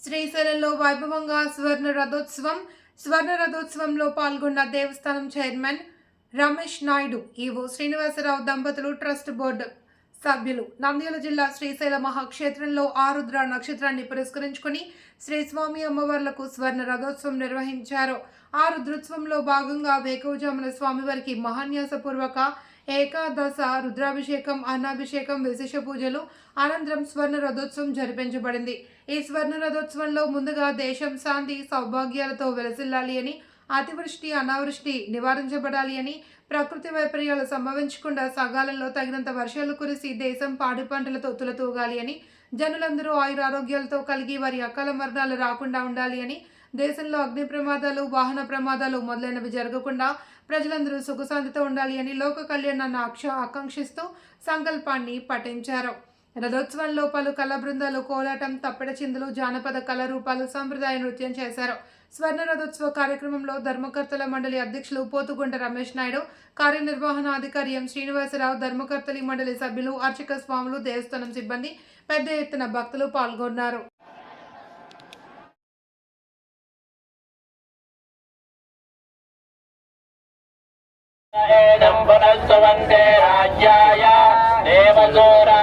శ్రీశైలంలో వైభవంగా స్వర్ణ రథోత్సవంలో పాల్గొన్న దేవస్థానం చైర్మన్ రమేష్ నాయుడు, ఈవో శ్రీనివాసరావు దంపతులు, ట్రస్ట్ బోర్డు సభ్యులు. నంద్యాల జిల్లా శ్రీశైల మహాక్షేత్రంలో ఆరుద్ర నక్షత్రాన్ని పురస్కరించుకుని శ్రీ స్వామి అమ్మవార్లకు స్వర్ణ రథోత్సవం నిర్వహించారు. ఆరుద్రోత్సవంలో భాగంగా వేకువజామున స్వామివారికి మహాన్యాసపూర్వక ఏకాదశ రుద్రాభిషేకం, అన్నాభిషేకం, విశేష పూజలు అనంతరం స్వర్ణ రథోత్సవం జరిపించబడింది. ఈ స్వర్ణ రథోత్సవంలో ముందుగా దేశం శాంతి సౌభాగ్యాలతో వెలసిల్లాలి అని, అతివృష్టి అనావృష్టి నివారించబడాలి అని, ప్రకృతి వైపర్యాలు సంభవించకుండా సకాలంలో తగినంత వర్షాలు కురిసి దేశం పాడి పంటలతో తులతూగాలి అని, జనులందరూ ఆయురారోగ్యాలతో కలిగి వారి అకాల మరణాలు రాకుండా ఉండాలి అని, దేశంలో అగ్ని ప్రమాదాలు, వాహన ప్రమాదాలు మొదలైనవి జరగకుండా ప్రజలందరూ సుఖశాంతితో ఉండాలి అని లోక కళ్యాణాన్ని ఆకాంక్షిస్తూ సంకల్పాన్ని పఠించారు. రథోత్సవంలో పలు కళా బృందాలు కోలాటం, తప్పెడ చిందులు, జానపద కళారూపాలు, సంప్రదాయ నృత్యం చేశారు. స్వర్ణ రథోత్సవ కార్యక్రమంలో ధర్మకర్తల మండలి అధ్యక్షులు పోతుగుంట రమేష్ నాయుడు, కార్యనిర్వహణాధికారి ఎం శ్రీనివాసరావు, ధర్మకర్తలి మండలి సభ్యులు, అర్చక స్వాములు, దేవస్థానం సిబ్బంది, పెద్ద ఎత్తున భక్తులు పాల్గొన్నారు. రాజ్యాయ దేవసూరా